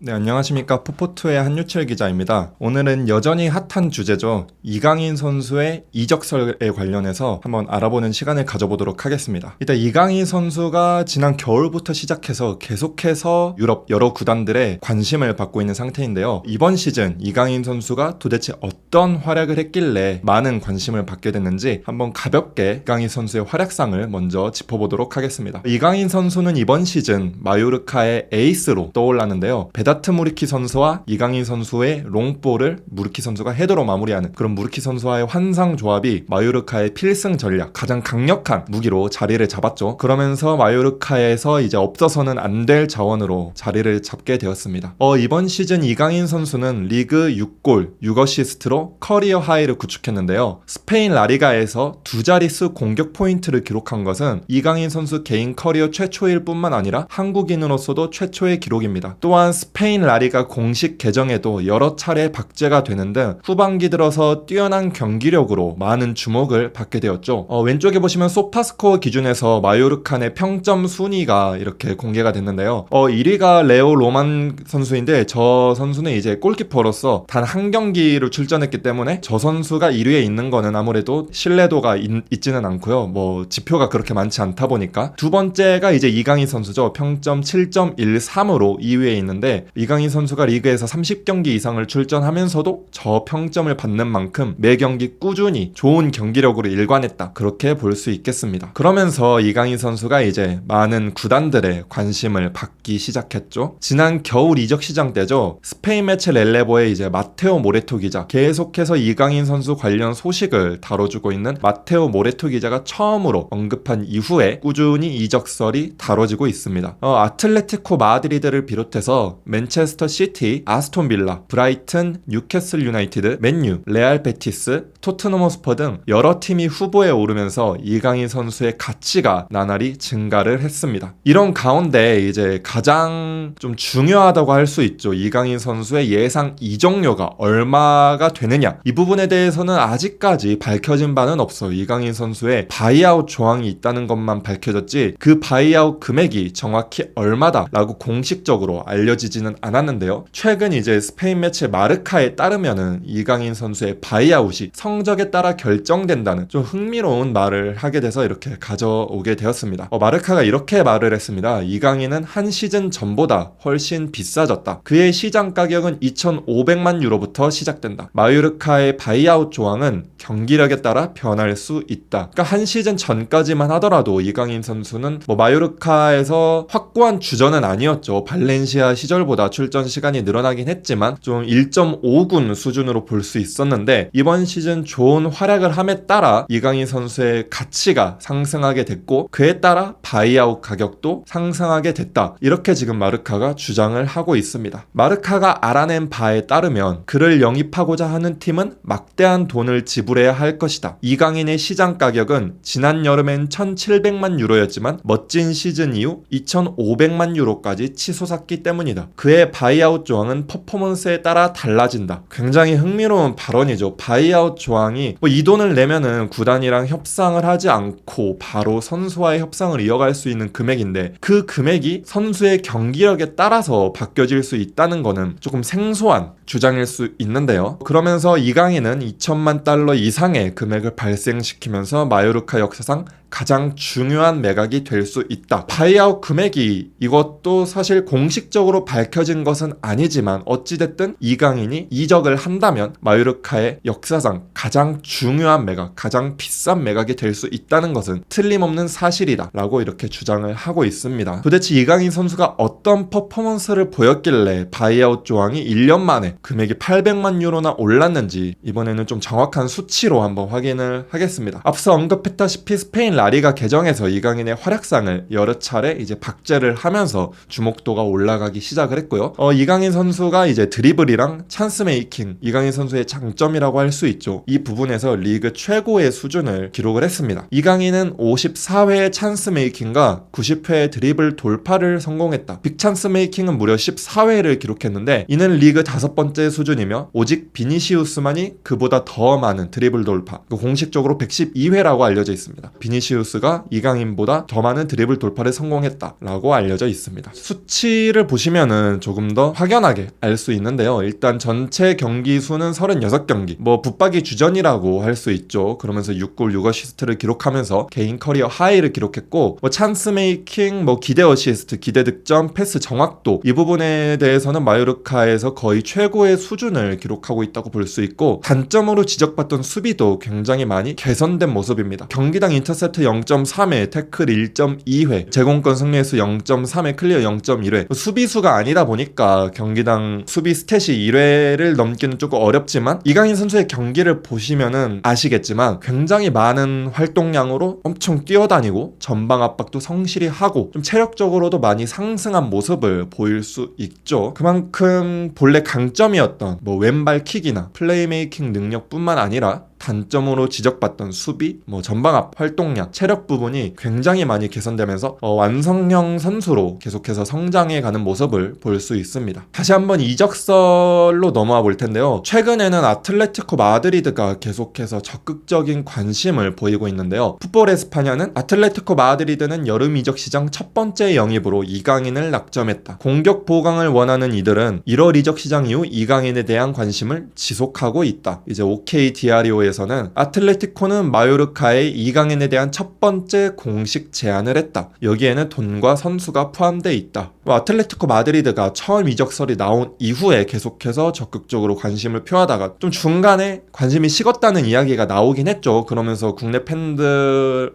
네, 안녕하십니까. 포포투의 한유철 기자입니다. 오늘은 여전히 핫한 주제죠. 이강인 선수의 이적설에 관련해서 한번 알아보는 시간을 가져보도록 하겠습니다. 일단 이강인 선수가 지난 겨울부터 시작해서 계속해서 유럽 여러 구단들의 관심을 받고 있는 상태인데요. 이번 시즌 이강인 선수가 도대체 어떤 활약을 했길래 많은 관심을 받게 됐는지 한번 가볍게 이강인 선수의 활약상을 먼저 짚어보도록 하겠습니다. 이강인 선수는 이번 시즌 마요르카의 에이스로 떠올랐는데요. 베다트 무르키 선수와 이강인 선수의 롱볼을 무르키 선수가 헤더로 마무리하는 그런 무르키 선수와의 환상 조합이 마요르카의 필승 전략, 가장 강력한 무기로 자리를 잡았죠. 그러면서 마요르카에서 이제 없어서는 안 될 자원으로 자리를 잡게 되었습니다. 이번 시즌 이강인 선수는 리그 6골, 6어시스트로 커리어 하이를 구축했는데요. 스페인 라리가에서 두 자릿수 공격 포인트를 기록한 것은 이강인 선수 개인 커리어 최초일 뿐만 아니라 한국인으로서도 최초의 기록입니다. 또한 스페인 라리가 공식 계정에도 여러 차례 박제가 되는 등 후반기 들어서 뛰어난 경기력으로 많은 주목을 받게 되었죠. 왼쪽에 보시면 소파스코어 기준에서 마요르카 내 평점 순위가 이렇게 공개가 됐는데요. 1위가 레오 로만 선수인데 저 선수는 이제 골키퍼로서 단 한 경기로 출전했기 때문에 저 선수가 1위에 있는 거는 아무래도 신뢰도가 있지는 않고요. 뭐 지표가 그렇게 많지 않다 보니까. 두 번째가 이제 이강인 선수죠. 평점 7.13으로 2위에 있는데 이강인 선수가 리그에서 30경기 이상을 출전하면서도 저 평점을 받는 만큼 매 경기 꾸준히 좋은 경기력으로 일관했다. 그렇게 볼 수 있겠습니다. 그러면서 이강인 선수가 이제 많은 구단들의 관심을 받기 시작했죠. 지난 겨울 이적 시장 때죠. 스페인 매체 렐레보의 이제 마테오 모레토 기자, 계속해서 이강인 선수 관련 소식을 다뤄주고 있는 마테오 모레토 기자가 처음으로 언급한 이후에 꾸준히 이적설이 다뤄지고 있습니다. 아틀레티코 마드리드를 비롯해서 맨체스터 시티, 아스톤 빌라, 브라이튼, 뉴캐슬 유나이티드, 맨유, 레알 베티스, 토트넘 호스퍼 등 여러 팀이 후보에 오르면서 이강인 선수의 가치가 나날이 증가를 했습니다. 이런 가운데 이제 가장 좀 중요하다고 할 수 있죠. 이강인 선수의 예상 이적료가 얼마가 되느냐. 이 부분에 대해서는 아직까지 밝혀진 바는 없어요. 이강인 선수의 바이아웃 조항이 있다는 것만 밝혀졌지 그 바이아웃 금액이 정확히 얼마다라고 공식적으로 알려지지는 않았는데요. 최근 이제 스페인 매체 마르카에 따르면은 이강인 선수의 바이아웃이 성적에 따라 결정된다는 좀 흥미로운 말을 하게 돼서 이렇게 가져오게 되었습니다. 마르카가 이렇게 말을 했습니다. 이강인은 한 시즌 전보다 훨씬 비싸졌다. 그의 시장 가격은 2,500만 유로부터 시작된다. 마요르카의 바이아웃 조항은 경기력에 따라 변할 수 있다. 그러니까 한 시즌 전까지만 하더라도 이강인 선수는 마요르카에서 확고한 주전은 아니었죠. 발렌시아 시절보다 출전 시간이 늘어나긴 했지만 좀 1.5군 수준으로 볼 수 있었는데 이번 시즌 좋은 활약을 함에 따라 이강인 선수의 가치가 상승하게 됐고 그에 따라 바이아웃 가격도 상승하게 됐다. 이렇게 지금 마르카가 주장을 하고 있습니다. 마르카가 알아낸 바에 따르면 그를 영입하고자 하는 팀은 막대한 돈을 지불해야 할 것이다. 이강인의 시장 가격은 지난 여름엔 1,700만 유로였지만 멋진 시즌 이후 2,500만 유로까지 치솟았기 때문이다. 그의 바이아웃 조항은 퍼포먼스에 따라 달라진다. 굉장히 흥미로운 발언이죠. 바이아웃 조항이 이 돈을 내면은 구단이랑 협상을 하지 않고 바로 선수와의 협상을 이어갈 수 있는 금액인데 그 금액이 선수의 경기력에 따라서 바뀌어질 수 있다는 거는 조금 생소한 주장일 수 있는데요. 그러면서 이강인은 2천만 달러 이상의 금액을 발생시키면서 마요르카 역사상 가장 중요한 매각이 될 수 있다. 바이아웃 금액이 이것도 사실 공식적으로 밝혀진 것은 아니지만 어찌됐든 이강인이 이적을 한다면 마요르카의 역사상 가장 중요한 매각, 가장 비싼 매각이 될 수 있다는 것은 틀림없는 사실이다 라고 이렇게 주장을 하고 있습니다. 도대체 이강인 선수가 어떤 퍼포먼스를 보였길래 바이아웃 조항이 1년 만에 금액이 800만 유로나 올랐는지 이번에는 좀 정확한 수치로 한번 확인을 하겠습니다. 앞서 언급했다시피 스페인 라리가 계정에서 이강인의 활약상을 여러 차례 이제 박제를 하면서 주목도가 올라가기 시작을 했고요. 이강인 선수가 이제 드리블이랑 찬스 메이킹, 이강인 선수의 장점이라고 할 수 있죠. 이 부분에서 리그 최고의 수준을 기록을 했습니다. 이강인은 54회의 찬스 메이킹과 90회의 드리블 돌파를 성공했다. 빅찬스 메이킹은 무려 14회를 기록했는데 이는 리그 5번째 수준이며 오직 비니시우스만이 그보다 더 많은 드리블 돌파, 공식적으로 112회라고 알려져 있습니다. 비니시우스 비니시우스가 이강인보다 더 많은 드리블 돌파를 성공했다라고 알려져 있습니다. 수치를 보시면은 조금 더 확연하게 알 수 있는데요. 일단 전체 경기 수는 36경기, 붙박이 주전이라고 할 수 있죠. 그러면서 6골 6어시스트를 기록하면서 개인 커리어 하이를 기록했고, 찬스 메이킹, 기대 어시스트, 기대 득점, 패스 정확도, 이 부분에 대해서는 마요르카에서 거의 최고의 수준을 기록하고 있다고 볼 수 있고, 단점으로 지적받던 수비도 굉장히 많이 개선된 모습입니다. 경기당 인터셉트 0.3회, 태클 1.2회, 제공권 승리 횟수 0.3회, 클리어 0.1회. 수비수가 아니다 보니까 경기당 수비 스탯이 1회를 넘기는 조금 어렵지만, 이강인 선수의 경기를 보시면은 아시겠지만 굉장히 많은 활동량으로 엄청 뛰어다니고 전방 압박도 성실히 하고 좀 체력적으로도 많이 상승한 모습을 보일 수 있죠. 그만큼 본래 강점이었던 왼발 킥이나 플레이메이킹 능력뿐만 아니라 단점으로 지적받던 수비, 전방압, 활동량, 체력 부분이 굉장히 많이 개선되면서 완성형 선수로 계속해서 성장해가는 모습을 볼 수 있습니다. 다시 한번 이적설로 넘어와 볼 텐데요. 최근에는 아틀레티코 마드리드가 계속해서 적극적인 관심을 보이고 있는데요. 풋볼 에스파냐는 아틀레티코 마드리드는 여름 이적 시장 첫 번째 영입으로 이강인을 낙점했다. 공격 보강을 원하는 이들은 1월 이적 시장 이후 이강인에 대한 관심을 지속하고 있다. 이제 OKDRO에서는 아틀레티코는 마요르카의 이강인에 대한 첫 번째 공식 제안을 했다. 여기에는 돈과 선수가 포함되어 있다. 아틀레티코 마드리드가 처음 이적설이 나온 이후에 계속해서 적극적으로 관심을 표하다가 좀 중간에 관심이 식었다는 이야기가 나오긴 했죠. 그러면서 국내 팬들의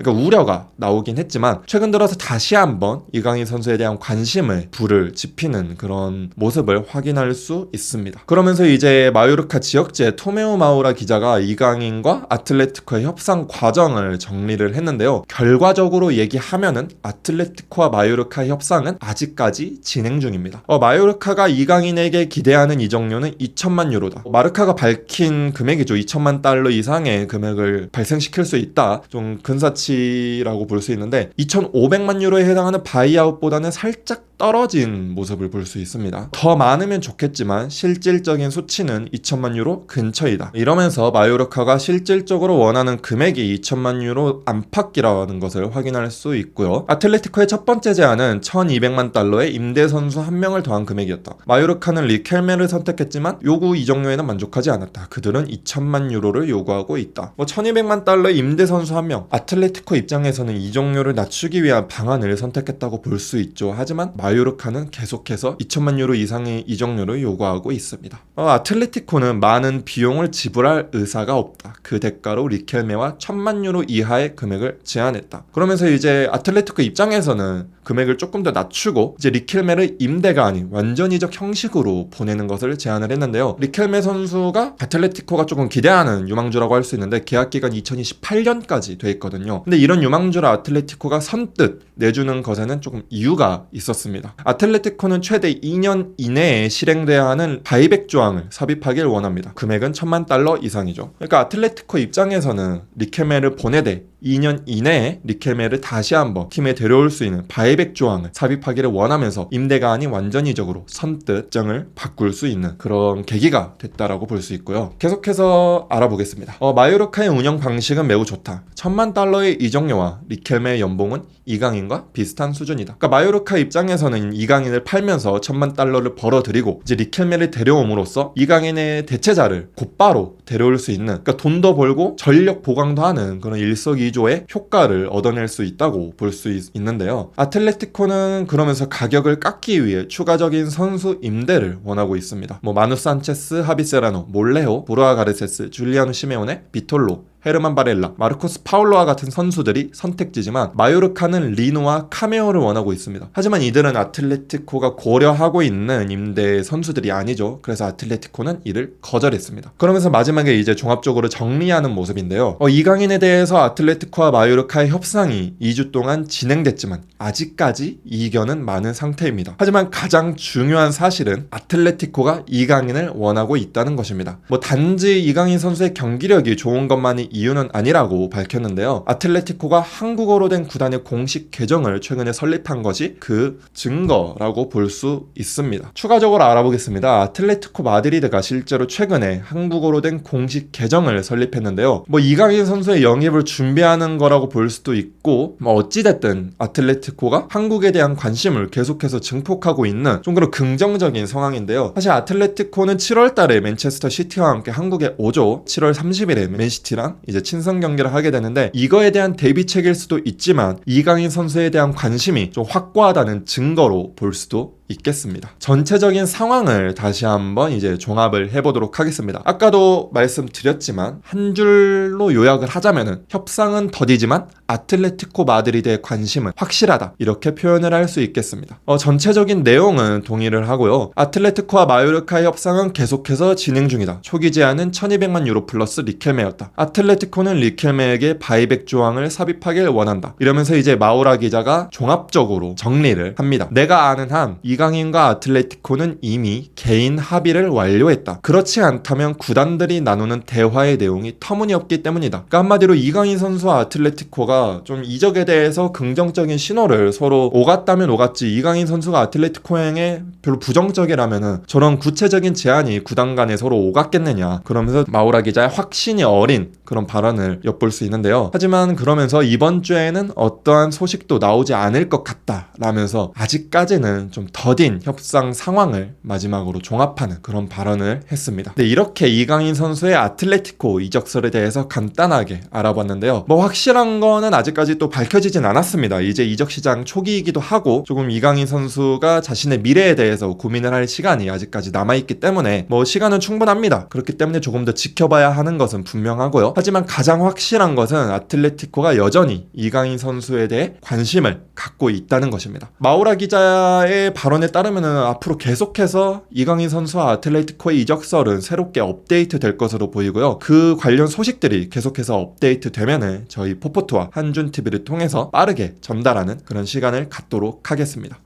우려가 나오긴 했지만, 최근 들어서 다시 한번 이강인 선수에 대한 관심을 불을 지피는 그런 모습을 확인할 수 있습니다. 그러면서 이제 마요르카 지역제 토메오 마우라 기자가 이강인과 아틀레티코의 협상 과정을 정리를 했는데요. 결과적으로 얘기하면은 아틀레티코와 마요르카의 협상은 아직까지 진행 중입니다. 마요르카가 이강인에게 기대하는 이적료는 2천만 유로다. 마르카가 밝힌 금액이죠. 2천만 달러 이상의 금액을 발생시킬 수 있다. 좀 근사치라고 볼 수 있는데, 2,500만 유로에 해당하는 바이아웃보다는 살짝 떨어진 모습을 볼 수 있습니다. 더 많으면 좋겠지만 실질적인 수치는 2천만 유로 근처이다. 이러면서 마요르카가 실질적으로 원하는 금액이 2천만 유로 안팎이라는 것을 확인할 수 있고요. 아틀레티코의 첫 번째 제안은 1,200만 달러에 임대 선수 한 명을 더한 금액이었다. 마요르카는 리켈메를 선택했지만 요구 이적료에는 만족하지 않았다. 그들은 2천만 유로를 요구하고 있다. 1,200만 달러의 임대 선수 한 명. 아틀레티코 입장에서는 이적료를 낮추기 위한 방안을 선택했다고 볼 수 있죠. 하지만 마요르카는 계속해서 2천만 유로 이상의 이적료를 요구하고 있습니다. 아틀레티코는 많은 비용을 지불할 의사가 없다. 그 대가로 리켈메와 1,000만 유로 이하의 금액을 제안했다. 그러면서 이제 아틀레티코 입장에서는 금액을 조금 더 낮추고 이제 리켈메를 임대가 아닌 완전 이적 형식으로 보내는 것을 제안을 했는데요. 리켈메 선수가 아틀레티코가 조금 기대하는 유망주라고 할 수 있는데, 계약 기간 2028년까지 돼 있거든요. 근데 이런 유망주를 아틀레티코가 선뜻 내주는 것에는 조금 이유가 있었습니다. 아틀레티코는 최대 2년 이내에 실행돼야 하는 바이백 조항을 삽입하길 원합니다. 금액은 1,000만 달러 이상이죠. 그러니까 아틀레티코 입장에서는 리켈메를 보내되 2년 이내에 리켈메를 다시 한번 팀에 데려올 수 있는 바이백 조항을 삽입하기를 원하면서 임대가 아닌 완전 이적으로 선뜻 정을 바꿀 수 있는 그런 계기가 됐다라고 볼 수 있고요. 계속해서 알아보겠습니다. 마요르카의 운영 방식은 매우 좋다. 1,000만 달러의 이적료와 리켈메의 연봉은 이강인과 비슷한 수준이다. 그러니까 마요르카 입장에서는 이강인을 팔면서 1,000만 달러를 벌어들이고 이제 리켈메를 데려옴으로써 이강인의 대체자를 곧바로 데려올 수 있는, 그러니까 돈도 벌고 전력 보강도 하는 그런 일석이조의 효과를 얻어낼 수 있다고 볼 수 있는데요. 아틀레티코는 그러면서 가격을 깎기 위해 추가적인 선수 임대를 원하고 있습니다. 마누 산체스, 하비세라노, 몰레호, 보르아 가르세스, 줄리아노 시메오네, 비톨로, 헤르만 바렐라, 마르코스 파울로와 같은 선수들이 선택지지만 마요르카는 리노와 카메오를 원하고 있습니다. 하지만 이들은 아틀레티코가 고려하고 있는 임대 선수들이 아니죠. 그래서 아틀레티코는 이를 거절했습니다. 그러면서 마지막에 이제 종합적으로 정리하는 모습인데요. 이강인에 대해서 아틀레티코와 마요르카의 협상이 2주 동안 진행됐지만 아직까지 이견은 많은 상태입니다. 하지만 가장 중요한 사실은 아틀레티코가 이강인을 원하고 있다는 것입니다. 단지 이강인 선수의 경기력이 좋은 것만이 이유는 아니라고 밝혔는데요. 아틀레티코가 한국어로 된 구단의 공식 계정을 최근에 설립한 것이 그 증거라고 볼 수 있습니다. 추가적으로 알아보겠습니다. 아틀레티코 마드리드가 실제로 최근에 한국어로 된 공식 계정을 설립했는데요. 이강인 선수의 영입을 준비하는 거라고 볼 수도 있고 어찌됐든 아틀레티코가 한국에 대한 관심을 계속해서 증폭하고 있는 좀 그런 긍정적인 상황인데요. 사실 아틀레티코는 7월 달에 맨체스터 시티와 함께 한국에 오죠. 7월 30일에 맨시티랑 이제 친선 경기를 하게 되는데 이거에 대한 대비책일 수도 있지만 이강인 선수에 대한 관심이 좀 확고하다는 증거로 볼 수도 있겠습니다. 전체적인 상황을 다시 한번 이제 종합을 해보도록 하겠습니다. 아까도 말씀드렸지만 한 줄로 요약을 하자면은 협상은 더디지만 아틀레티코 마드리드의 관심은 확실하다, 이렇게 표현을 할 수 있겠습니다. 전체적인 내용은 동의를 하고요. 아틀레티코와 마요르카의 협상은 계속해서 진행 중이다. 초기 제한은 1200만 유로 플러스 리켈메였다. 아틀레티코는 리켈메에게 바이백 조항을 삽입하길 원한다. 이러면서 이제 마우라 기자가 종합적으로 정리를 합니다. 내가 아는 한 이강인과 아틀레티코는 이미 개인 합의를 완료했다. 그렇지 않다면 구단들이 나누는 대화의 내용이 터무니없기 때문이다. 그러니까 한마디로 이강인 선수와 아틀레티코가 좀 이적에 대해서 긍정적인 신호를 서로 오갔다면 오갔지, 이강인 선수가 아틀레티코행에 별로 부정적이라면은 저런 구체적인 제안이 구단 간에 서로 오갔겠느냐, 그러면서 마우라 기자의 확신이 어린 그런 발언을 엿볼 수 있는데요. 하지만 그러면서 이번 주에는 어떠한 소식도 나오지 않을 것 같다 라면서 아직까지는 좀 더딘 협상 상황을 마지막으로 종합하는 그런 발언을 했습니다. 네, 이렇게 이강인 선수의 아틀레티코 이적설에 대해서 간단하게 알아봤는데요. 확실한 거는 아직까지 또 밝혀지진 않았습니다. 이제 이적 시장 초기이기도 하고 조금 이강인 선수가 자신의 미래에 대해서 고민을 할 시간이 아직까지 남아있기 때문에 시간은 충분합니다. 그렇기 때문에 조금 더 지켜봐야 하는 것은 분명하고요. 하지만 가장 확실한 것은 아틀레티코가 여전히 이강인 선수에 대해 관심을 갖고 있다는 것입니다. 마우라 기자의 발언에 따르면 앞으로 계속해서 이강인 선수와 아틀레티코의 이적설은 새롭게 업데이트 될 것으로 보이고요. 그 관련 소식들이 계속해서 업데이트 되면은 저희 포포트와 한준TV를 통해서 빠르게 전달하는 그런 시간을 갖도록 하겠습니다.